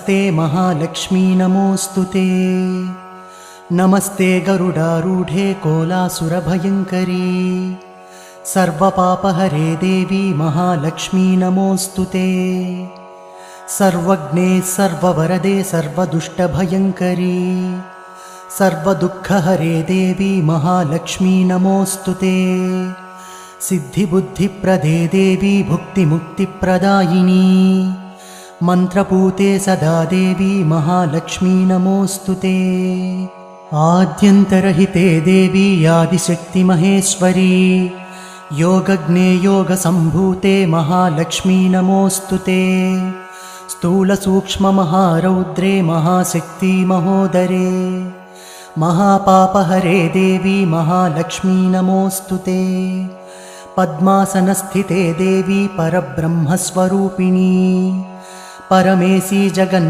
नमस्ते महालक्ष्मी नमोऽस्तुते। नमस्ते गरुडारूढे कोलासुरभयङ्करी सर्वपापहरे देवी महालक्ष्मी नमोऽस्तुते। सर्वज्ञे सर्ववरदे सर्वदुष्टभयङ्करी सर्वदुःखहरे देवी महालक्ष्मी नमोऽस्तुते। सिद्धिबुद्धिप्रदे देवी भुक्तिमुक्तिप्रदायिनी मन्त्रपूते सदा देवी महालक्ष्मी नमोऽस्तुते। आद्यन्तरहिते देवी आदिशक्तिमहेश्वरी योगज्ञे योगसम्भूते महालक्ष्मी नमोऽस्तुते। स्थूलसूक्ष्ममहारौद्रे महाशक्ति महोदरे महापापहरे देवी महालक्ष्मी नमोऽस्तुते। पद्मासनस्थिते देवी परब्रह्मस्वरूपिणी परमेशी जगन्